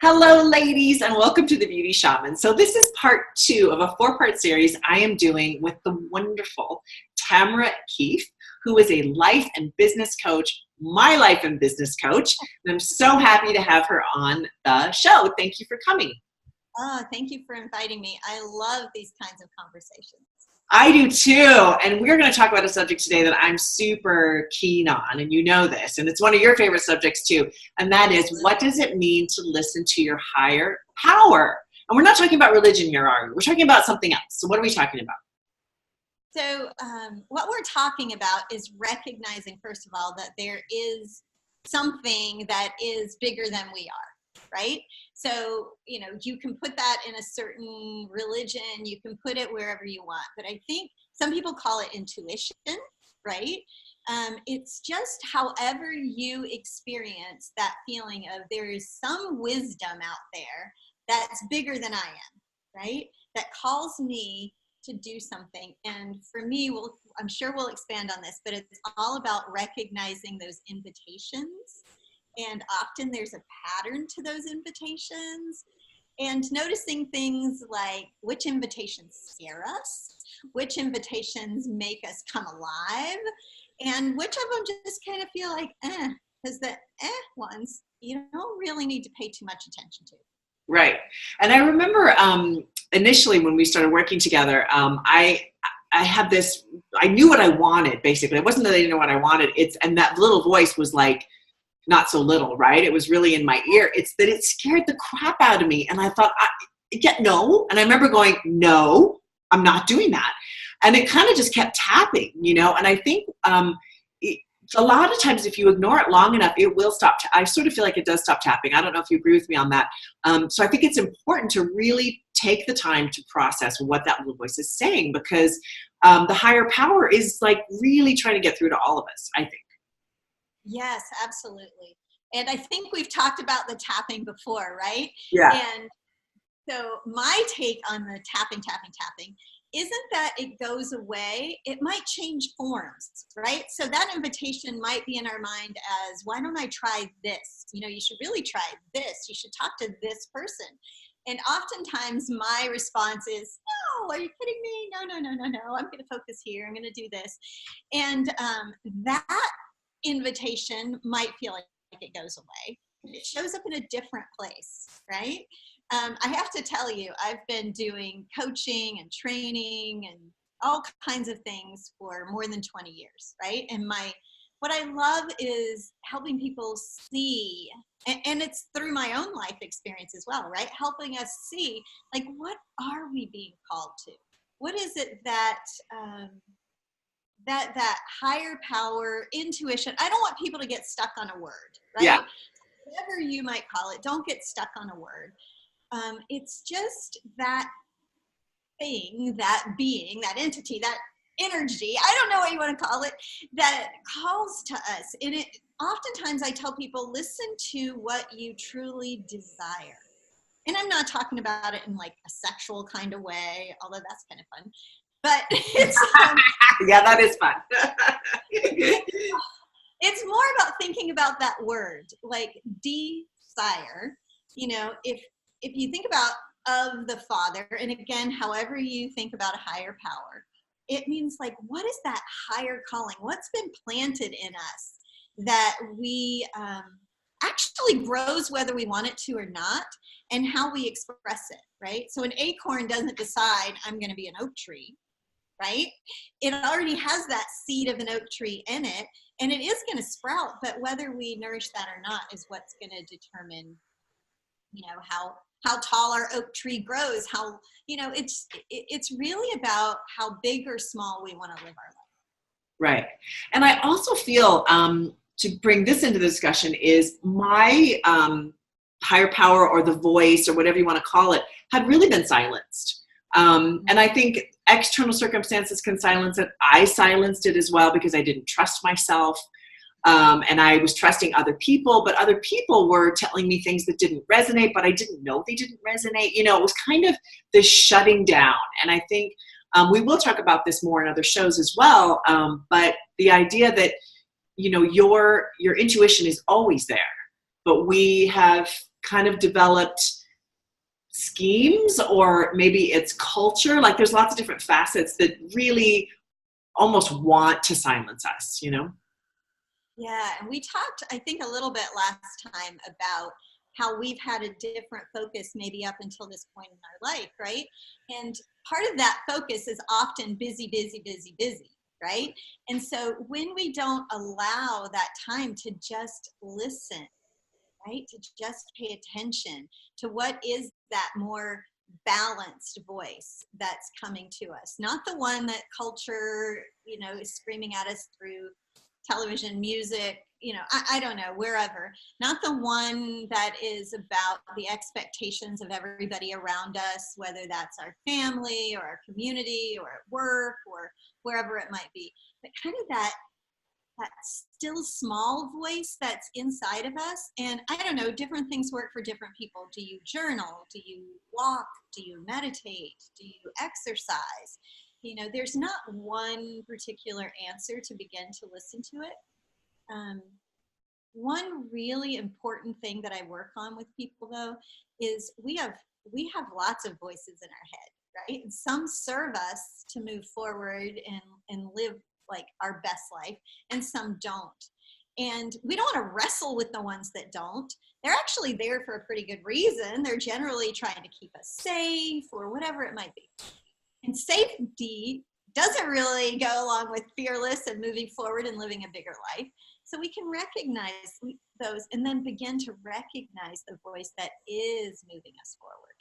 Hello, ladies, and welcome to the Beauty Shaman. So this is part 2 of a 4-part series I am doing with the wonderful Tamara, who is a life and business coach, my life and business coach. And I'm so happy to have her on the show. Thank you for coming. Oh, thank you for inviting me. I love these kinds of conversations. I do too. And we're going to talk about a subject today that I'm super keen on, and you know this, and it's one of your favorite subjects too. And that is, what does it mean to listen to your higher power? And we're not talking about religion here, are we? We're talking about something else. So what are we talking about? So what we're talking about is recognizing, first of all, that there is something that is bigger than we are, right? So, you can put that in a certain religion, you can put it wherever you want, but I think some people call it intuition, right? It's just however you experience that feeling of there is some wisdom out there that's bigger than I am, right? That calls me to do something. And for me, I'm sure we'll expand on this, but it's all about recognizing those invitations. And often there's a pattern to those invitations, and noticing things like which invitations scare us, which invitations make us come alive, and which of them just kind of feel like, because the ones you don't really need to pay too much attention to. Right. And I remember initially when we started working together, I had this, I knew what I wanted, basically. It wasn't that I didn't know what I wanted. And that little voice was like, not so little, right? It was really in my ear. It's that it scared the crap out of me. And I thought, no. And I remember going, no, I'm not doing that. And it kind of just kept tapping, and I think a lot of times if you ignore it long enough, it will stop. I sort of feel like it does stop tapping. I don't know if you agree with me on that. So I think it's important to really take the time to process what that little voice is saying, because the higher power is like really trying to get through to all of us, I think. Yes, absolutely. And I think we've talked about the tapping before, right? Yeah. And so my take on the tapping isn't that it goes away. It might change forms, right? So that invitation might be in our mind as, why don't I try this? You should really try this. You should talk to this person. And oftentimes my response is, no, are you kidding me? No. I'm going to focus here. I'm going to do this. And that invitation might feel like it goes away. It shows up in a different place, right? I have to tell you, I've been doing coaching and training and all kinds of things for more than 20 years, right? And what I love is helping people see, and it's through my own life experience as well, right? Helping us see, like, what are we being called to? What is it that that higher power, intuition? I don't want people to get stuck on a word, right? Yeah. Whatever you might call it, don't get stuck on a word. It's just that thing, that being, that entity, that energy, I don't know what you want to call it, that calls to us. And oftentimes I tell people, listen to what you truly desire. And I'm not talking about it in like a sexual kind of way, although that's kind of fun. But it's yeah, that is fun. It's more about thinking about that word, like desire. If you think about of the Father, and again, however you think about a higher power, it means like, what is that higher calling? What's been planted in us that we actually grows whether we want it to or not, and how we express it, right? So an acorn doesn't decide I'm going to be an oak tree, right? It already has that seed of an oak tree in it, and it is going to sprout, but whether we nourish that or not is what's going to determine, how tall our oak tree grows, how, it's really about how big or small we want to live our life. Right. And I also feel, to bring this into the discussion, is my higher power, or the voice, or whatever you want to call it, had really been silenced. And I think external circumstances can silence it. I silenced it as well because I didn't trust myself. And I was trusting other people, but other people were telling me things that didn't resonate, but I didn't know they didn't resonate. It was kind of this shutting down. And I think we will talk about this more in other shows as well. But the idea that, your intuition is always there, but we have kind of developed schemes, or maybe it's culture. Like there's lots of different facets that really almost want to silence us, you know? Yeah, and we talked, I think, a little bit last time about how we've had a different focus maybe up until this point in our life, right? And part of that focus is often busy, busy, busy, busy, right? And so when we don't allow that time to just listen, right, to just pay attention to what is that more balanced voice that's coming to us, not the one that culture, you know, is screaming at us through television, music, you know, I don't know, wherever, not the one that is about the expectations of everybody around us, whether that's our family or our community or at work or wherever it might be, but kind of that still small voice that's inside of us. And I don't know, different things work for different people. Do you journal? Do you walk? Do you meditate? Do you exercise? You know, there's not one particular answer to begin to listen to it. One really important thing that I work on with people, though, is we have lots of voices in our head, right? And some serve us to move forward and live like our best life, and some don't. And we don't want to wrestle with the ones that don't. They're actually there for a pretty good reason. They're generally trying to keep us safe or whatever it might be. And safety doesn't really go along with fearless and moving forward and living a bigger life. So we can recognize those and then begin to recognize the voice that is moving us forward.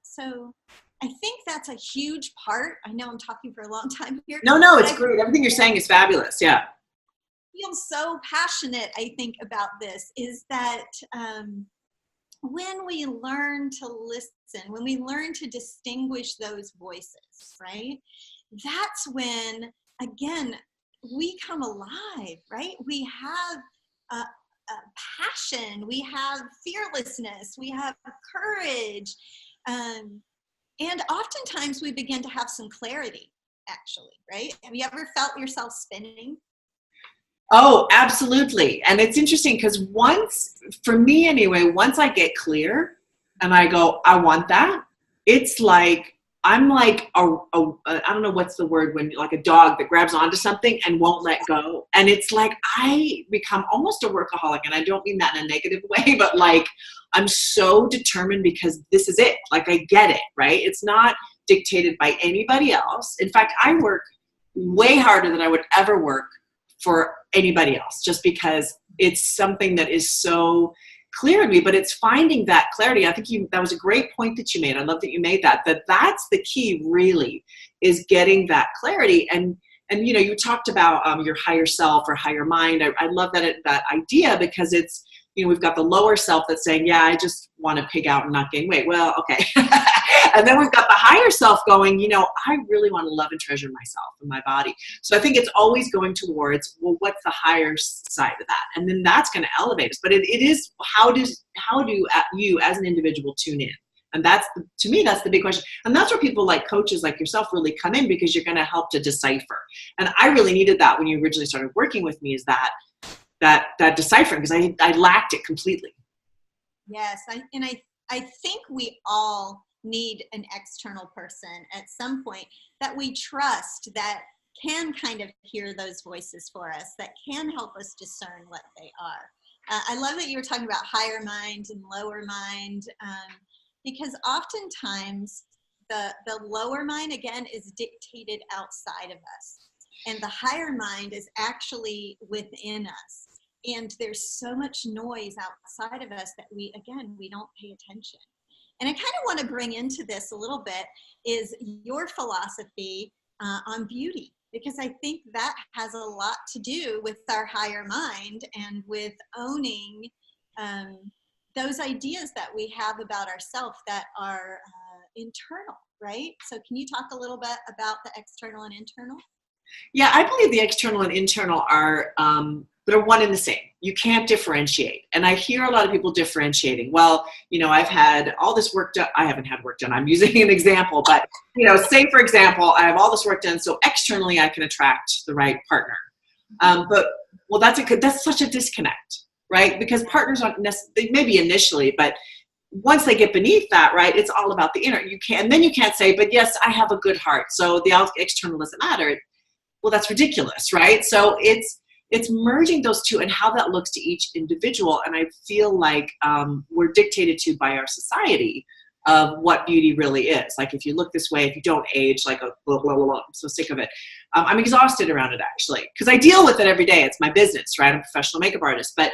So I think that's a huge part. I know I'm talking for a long time here. No, it's great. Everything you're saying is fabulous. Yeah. I feel so passionate, I think, about this is that when we learn to listen, when we learn to distinguish those voices, right? That's when, again, we come alive, right? We have a passion, we have fearlessness, we have courage. And oftentimes we begin to have some clarity, actually, right? Have you ever felt yourself spinning? Oh, absolutely. And it's interesting because for me anyway, once I get clear and I go, I want that, it's like, I'm like I don't know what's the word, when like a dog that grabs onto something and won't let go. And it's like I become almost a workaholic, and I don't mean that in a negative way, but like I'm so determined because this is it. Like I get it, right? It's not dictated by anybody else. In fact, I work way harder than I would ever work for anybody else, just because it's something that is so clear in me. But it's finding that clarity. I think that was a great point that you made. I love that you made that's the key, really, is getting that clarity. And you know, you talked about your higher self or higher mind. I love that idea, because it's, you know, we've got the lower self that's saying, yeah, I just want to pig out and not gain weight. Well, okay. And then we've got the higher self going, you know, I really want to love and treasure myself and my body. So I think it's always going towards, well, what's the higher side of that? And then that's going to elevate us. But it is, how do you as an individual tune in? And to me, that's the big question. And that's where people like coaches like yourself really come in, because you're going to help to decipher. And I really needed that when you originally started working with me, is that deciphering, because I lacked it completely. Yes, I think we all need an external person at some point that we trust, that can kind of hear those voices for us, that can help us discern what they are. I love that you were talking about higher mind and lower mind, because oftentimes the lower mind, again, is dictated outside of us, and the higher mind is actually within us. And there's so much noise outside of us that we don't pay attention. And I kind of want to bring into this a little bit is your philosophy on beauty, because I think that has a lot to do with our higher mind and with owning those ideas that we have about ourselves that are internal, right? So can you talk a little bit about the external and internal? Yeah, I believe the external and internal are they're one and the same. You can't differentiate. And I hear a lot of people differentiating. Well, you know, I've had all this work done. I haven't had work done. I'm using an example, but, you know, say for example, I have all this work done, so externally I can attract the right partner. But well, that's such a disconnect. right? Because partners aren't necessarily, maybe initially, but once they get beneath that, right, it's all about the inner. And then you can't say, but yes, I have a good heart, so the external doesn't matter. Well, that's ridiculous, right? So it's merging those two and how that looks to each individual. And I feel like we're dictated to by our society of what beauty really is. Like, if you look this way, if you don't age, like a blah, blah, blah, blah. I'm so sick of it. I'm exhausted around it, actually, because I deal with it every day. It's my business, right? I'm a professional makeup artist. But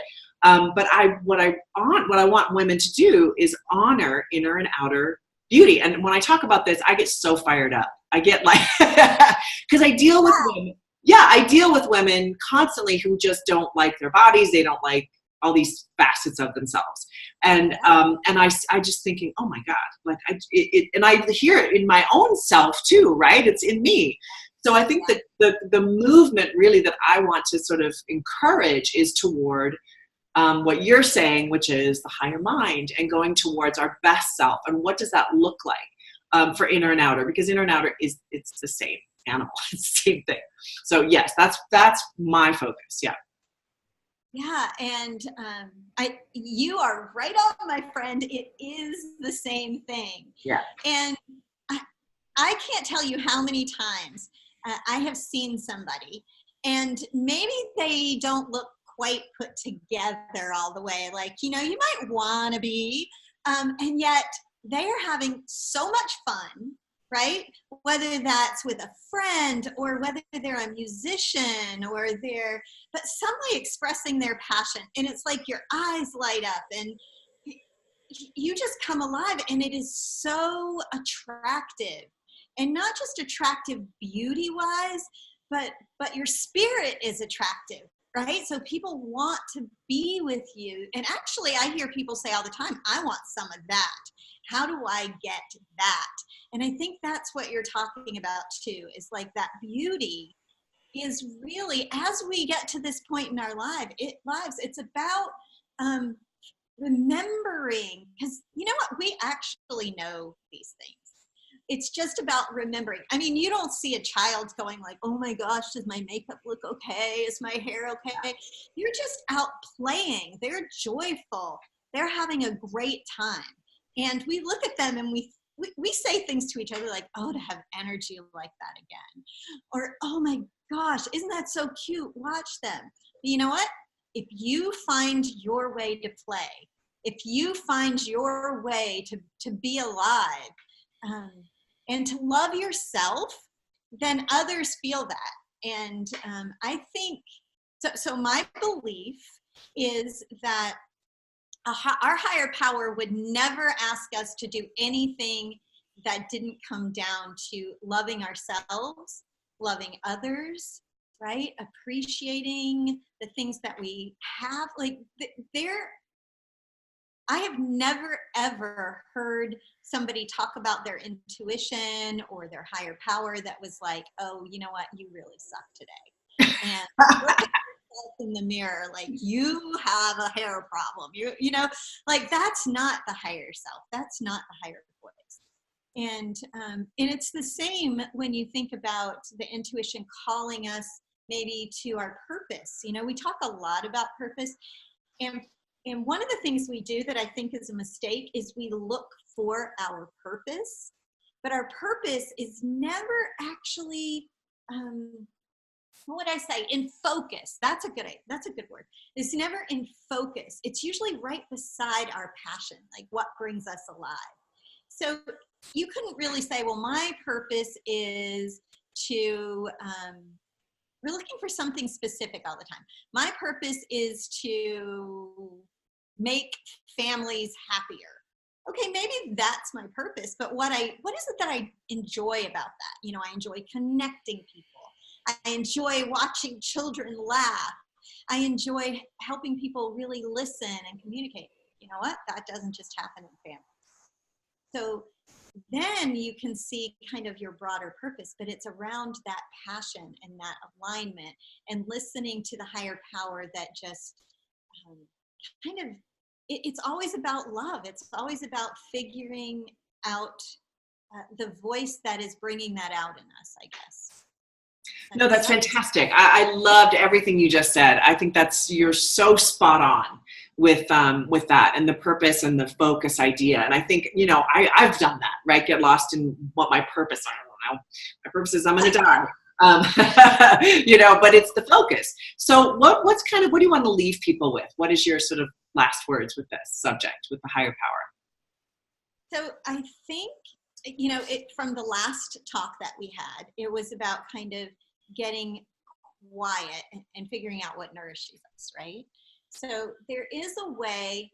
what I want women to do is honor inner and outer beauty. And when I talk about this, I get so fired up. I get like, because I deal with women. Yeah, I deal with women constantly who just don't like their bodies. They don't like all these facets of themselves. And I just thinking, oh my God, like and I hear it in my own self too, right? It's in me. So I think that the movement really that I want to sort of encourage is toward what you're saying, which is the higher mind and going towards our best self. And what does that look like for inner and outer? Because inner and outer it's the same animal. It's the same thing. So yes, that's my focus. Yeah. Yeah, and you are right on, my friend. It is the same thing. Yeah. And I can't tell you how many times I have seen somebody, and maybe they don't look quite put together all the way. Like, you might want to be, and yet they are having so much fun, right? Whether that's with a friend or whether they're a musician or but suddenly expressing their passion. And it's like your eyes light up and you just come alive, and it is so attractive. And not just attractive beauty-wise, but your spirit is attractive, right? So people want to be with you. And actually, I hear people say all the time, I want some of that. How do I get that? And I think that's what you're talking about too, is like that beauty is really, as we get to this point in our lives, it's about remembering, because you know what? We actually know these things. It's just about remembering. I mean, you don't see a child going like, oh my gosh, does my makeup look okay? Is my hair okay? You're just out playing. They're joyful. They're having a great time. And we look at them and we say things to each other like, oh, to have energy like that again. Or, oh my gosh, isn't that so cute? Watch them. But you know what? If you find your way to play, if you find your way to be alive, and to love yourself, then others feel that. And I think, so my belief is that our higher power would never ask us to do anything that didn't come down to loving ourselves, loving others, right? Appreciating the things that we have. Like I have never, ever heard somebody talk about their intuition or their higher power that was like, oh, you know what? You really suck today. And look at yourself in the mirror, like you have a hair problem. You know, like that's not the higher self. That's not the higher voice. And it's the same when you think about the intuition calling us maybe to our purpose. You know, we talk a lot about purpose. And one of the things we do that I think is a mistake is we look for our purpose, but our purpose is never actually, what would I say, in focus. That's a good word. It's never in focus. It's usually right beside our passion, like what brings us alive. So you couldn't really say, well, my purpose is to, we're looking for something specific all the time. My purpose is to make families happier. Okay, maybe that's my purpose, but what is it that I enjoy about that? You know, I enjoy connecting people. I enjoy watching children laugh. I enjoy helping people really listen and communicate. You know what? That doesn't just happen in families. So then you can see kind of your broader purpose, but it's around that passion and that alignment and listening to the higher power that just kind of, it's always about love. It's always about figuring out the voice that is bringing that out in us, I guess. No, that's fantastic. I loved everything you just said. I think you're so spot on. with that and the purpose and the focus idea. And I think, you know, I've done that, right? Get lost in what my purpose, I don't know. My purpose is I'm going to die. You know, but it's the focus. So what do you want to leave people with? What is your sort of last words with this subject, with the higher power? So I think, you know, from the last talk that we had, it was about kind of getting quiet and figuring out what nourishes us, right? So there is a way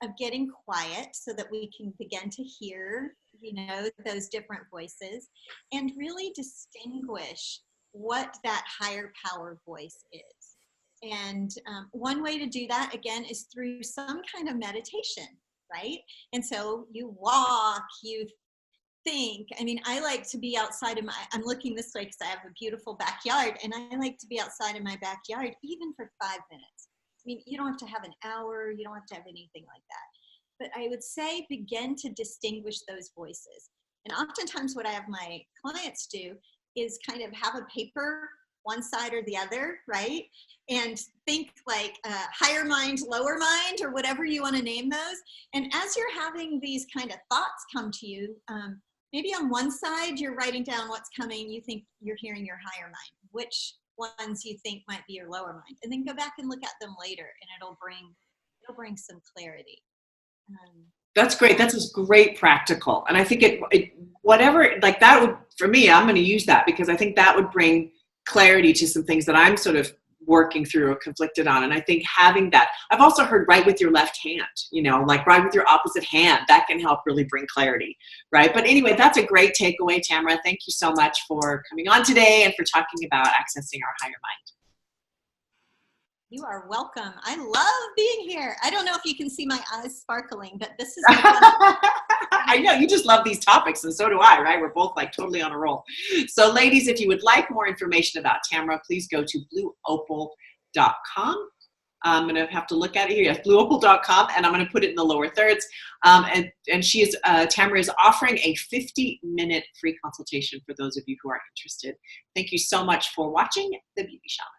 of getting quiet so that we can begin to hear, you know, those different voices and really distinguish what that higher power voice is. And one way to do that, again, is through some kind of meditation, right? And so you walk, you think, I mean, I like to be outside of I'm looking this way because I have a beautiful backyard, and I like to be outside in my backyard even for 5 minutes. I mean, you don't have to have an hour, you don't have to have anything like that. But I would say begin to distinguish those voices. And oftentimes what I have my clients do is kind of have a paper, one side or the other, right? And think like higher mind, lower mind, or whatever you want to name those. And as you're having these kind of thoughts come to you, maybe on one side, you're writing down what's coming. You think you're hearing your higher mind, which ones you think might be your lower mind, and then go back and look at them later, and it'll bring some clarity. That's great. That's just great practical. And I think whatever, like that would, for me, I'm going to use that because I think that would bring clarity to some things that I'm sort of working through or conflicted on. And I think having that, I've also heard write with your left hand, you know, like write with your opposite hand, that can help really bring clarity, right? But anyway, that's a great takeaway, Tamara. Thank you so much for coming on today and for talking about accessing our higher mind. You are welcome. I love being here. I don't know if you can see my eyes sparkling, but this is fun. I know, you just love these topics, and so do I, right? We're both like totally on a roll. So ladies, if you would like more information about Tamara, please go to blueopal.com. I'm going to have to look at it here. Yes, blueopal.com, and I'm going to put it in the lower thirds. And Tamara is offering a 50-minute free consultation for those of you who are interested. Thank you so much for watching The Beauty Shaman.